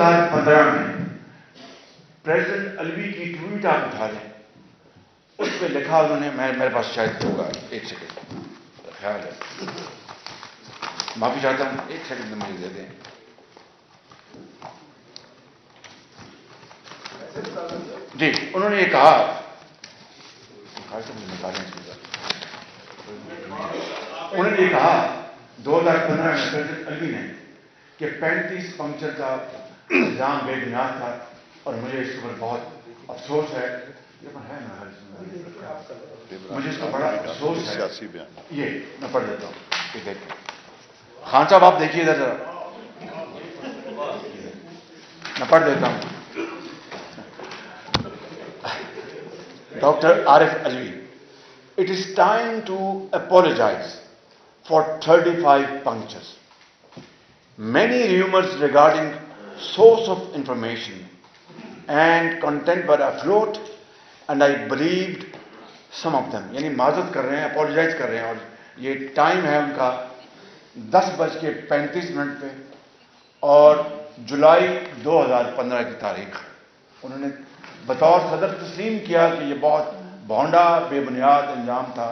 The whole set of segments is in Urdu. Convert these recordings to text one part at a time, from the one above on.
2015 میں پریزیڈنٹ الوی کی ٹویٹ آپ اٹھا لیں, اس پہ لکھا انہوں نے, میرے پاس شاید ہوگا, ایک سیکنڈ خیال ہے, معافی چاہتا ہوں, ایک سیکنڈ مجھے دے دیں. جی انہوں نے یہ کہا, انہوں نے یہ کہا 2015 میں پریزیڈنٹ الوی نے کہ 35 پنکچر کا الزام بے بنیاد تھا, اور مجھے اس پر بہت افسوس ہے, مجھے اس کا بڑا افسوس ہے. یہ میں پڑھ دیتا ہوں, یہ دیکھیں خان صاحب آپ دیکھیے ادھر ذرا, میں پڑھ دیتا ہوں. Doctor Arif Alvi, it is time to apologize for 35 punctures. Many rumors regarding source of information and content were afloat and I believed some of them. یعنی معذرت کر رہے ہیں, اپولوجائز کر رہے ہیں, اور یہ ٹائم ہے ان کا 10:35 پہ, اور جولائی 2015 کی تاریخ. انہوں نے بطور صدر تسلیم کیا کہ یہ بہت بھونڈا بے بنیاد الزام تھا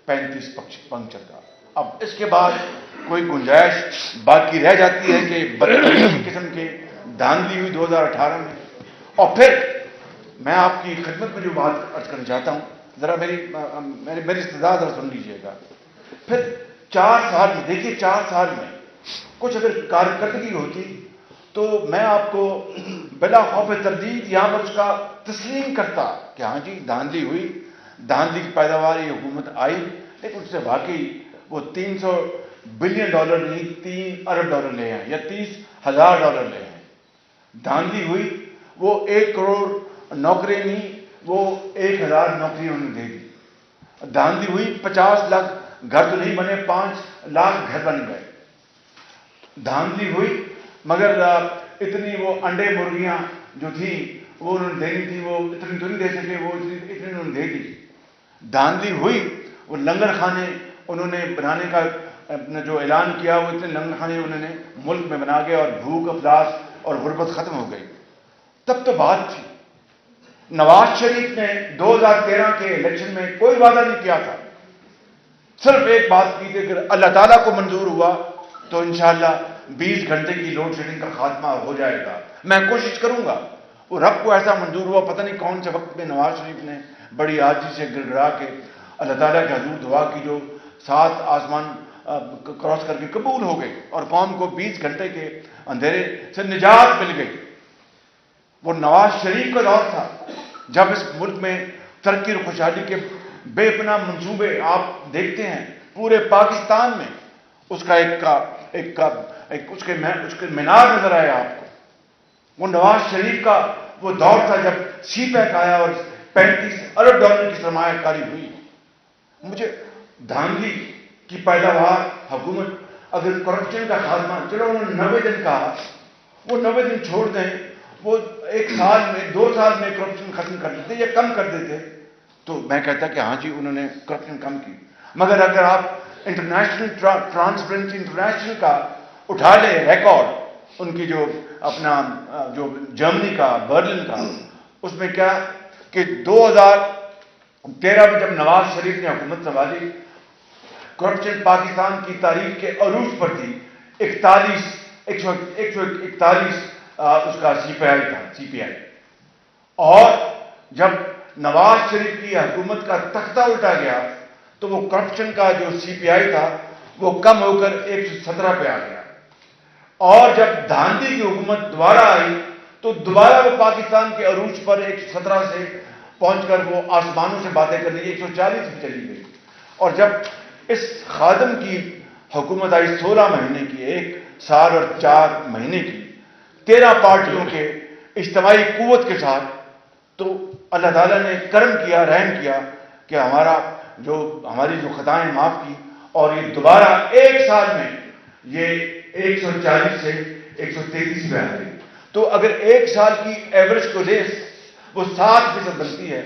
35 پنکچر کا. اب اس کے بعد کوئی گنجائش باقی رہ جاتی ہے کہ بدترین قسم کے دھاندلی ہوئی 2018 میں. اور پھر میں آپ کی خدمت میں جو بات عرض کرنا چاہتا ہوں, ذرا میری استدعا ذرا سن لیجیے گا. پھر 4 سال میں دیکھیے, 4 سال میں کچھ اگر کارکردگی ہوتی تو میں آپ کو بلا خوف تردید یہاں پر اس کا تسلیم کرتا کہ ہاں جی دھاندلی ہوئی, دھاندلی کی پیداوار یہ حکومت آئی, لیکن اس سے واقعی وہ $300 بلین نہیں $3 ارب لے ہیں یا $30,000 لے ہیں. دھاندلی ہوئی, وہ 1 کروڑ نوکری نہیں, وہ 1,000 نوکری انہوں نے دے دی. دھاندلی ہوئی, 50 لاکھ گھر تو نہیں بنے, 5 لاکھ گھر بن گئے. دھاندلی ہوئی, مگر اتنی وہ انڈے مرغیاں جو تھی وہ انہوں نے دینی تھی, وہ اتنی تو نہیں دے سکے, وہ اتنی انہوں نے دے دی. دھاندلی ہوئی, وہ لنگر خانے انہوں نے بنانے کا جو اعلان کیا, وہ اتنے لنگر خانے انہوں نے ملک میں بنا گئے, اور بھوک افلاس اور غربت ختم ہو گئی. تب تو بات تھی. نواز شریف نے 2013 کے الیکشن میں کوئی وعدہ نہیں کیا تھا, صرف ایک بات کی تھی کہ اللہ تعالیٰ کو منظور ہوا تو انشاءاللہ 20 گھنٹے کی لوڈ شیڈنگ کا خاتمہ ہو جائے گا, میں کوشش کروں گا. وہ رب کو ایسا منظور ہوا, پتہ نہیں کون سے وقت میں نواز شریف نے بڑی عاجزی سے گڑ گڑا کے اللہ تعالیٰ کے حضور دعا کی, جو 7 آسمان کراس کر کے قبول ہو گئی, اور قوم کو 20 گھنٹے کے اندھیرے سے نجات مل گئی. وہ نواز شریف کا دور تھا جب اس ملک میں ترقی اور خوشحالی کے بے پناہ منصوبے آپ دیکھتے ہیں پورے پاکستان میں. اس کا اس کے مینار نظر آیا آپ کو. وہ نواز شریف کا وہ دور تھا جب سی پیک آیا اور $35 ارب کی سرمایہ کاری ہوئی. مجھے دھاندلی کی پیداوار حکومت, اگر کرپشن کا خاتمہ, چلو انہوں نے 90 دن کہا, وہ 90 دن چھوڑ دیں, وہ 1 سال میں 2 سال میں کرپشن ختم کر دیتے یا کم کر دیتے تو میں کہتا کہ ہاں جی انہوں نے کرپشن کم کی. مگر اگر آپ انٹرنیشنل ٹرانسپیرنسی انٹرنیشنل کا اٹھا لیں ریکارڈ, ان کی جو اپنا جو جرمنی کا برلن کا, اس میں کیا کہ 2013 میں جب نواز شریف نے حکومت سنبھالی, کرپشن پاکستان کی تاریخ کے عروج پر تھی. 141 اس کا سی پی آئی. اور جب نواز شریف کی حکومت کا تختہ الٹا گیا تو وہ کرپشن کا جو سی پی آئی تھا وہ کم ہو کر 117 پہ آ گیا. اور جب دھاندلی کی حکومت دوبارہ آئی تو دوبارہ وہ پاکستان کے عروج پر 117 سے پہنچ کر وہ آسمانوں سے باتیں کرنے کی 140 پہ چلی گئی. اور جب اس خادم کی حکومت آئی 16 مہینے کی, 1 سال اور 4 مہینے کی, 13 پارٹیوں کے اجتماعی قوت کے ساتھ, تو اللہ تعالیٰ نے کرم کیا, رحم کیا کہ ہماری جو خطائیں معاف کی, اور یہ دوبارہ 1 سال میں یہ 140 سے 133 میں آ گئی. تو اگر 1 سال کی ایوریج کو لے وہ 7% بنتی ہے.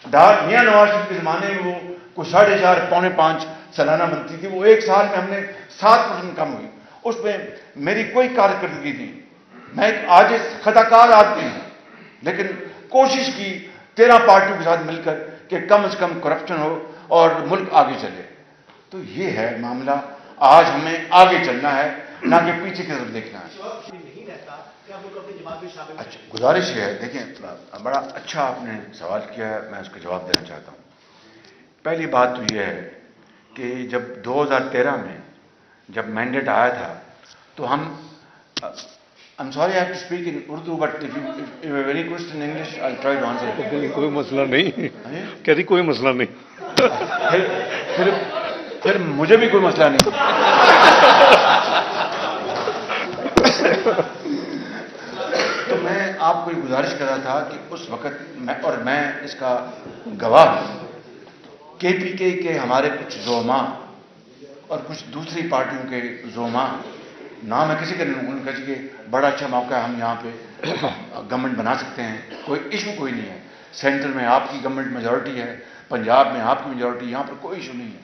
میاں نواز شریف کے زمانے میں وہ کوئی 4.5 پونے 5 سالانہ بنتی تھی, وہ 1 سال میں ہم نے 7% کم ہوئی. اس میں میری کوئی کارکردگی نہیں, میں ایک عاجز خطاکار آدمی ہوں، لیکن کوشش کی 13 پارٹیوں کے ساتھ مل کر کہ کم از کم کرپشن ہو اور ملک آگے چلے. تو یہ ہے معاملہ. آج ہمیں آگے چلنا ہے، نہ کہ پیچھے کی طرف دیکھنا ہے. اچھا، گزارش یہ ہے، دیکھیں بڑا اچھا آپ نے سوال کیا ہے، میں اس کا جواب دینا چاہتا ہوں. پہلی بات تو یہ ہے کہ جب 2013 میں جب مینڈیٹ آیا تھا تو ہم I'm sorry I have to speak in Urdu, but if you have a very question in English, I'll try to answer it. کوئی مسئلہ نہیں، کہہ رہی کوئی مسئلہ نہیں. پھر مجھے بھی کوئی مسئلہ نہیں. تو میں آپ کو یہ گزارش کر رہا تھا کہ اس وقت میں اس کا گواہ ہوں، KPK کے ہمارے کچھ زعماء اور کچھ دوسری پارٹیوں کے زعماء، نام میں کسی کا نہیں لوں گا، کہ بڑا اچھا موقع ہے، ہم یہاں پہ گورنمنٹ بنا سکتے ہیں، کوئی ایشو کوئی نہیں ہے. سینٹر میں آپ کی گورنمنٹ میجورٹی ہے، پنجاب میں آپ کی میجورٹی، یہاں پر کوئی ایشو نہیں ہے.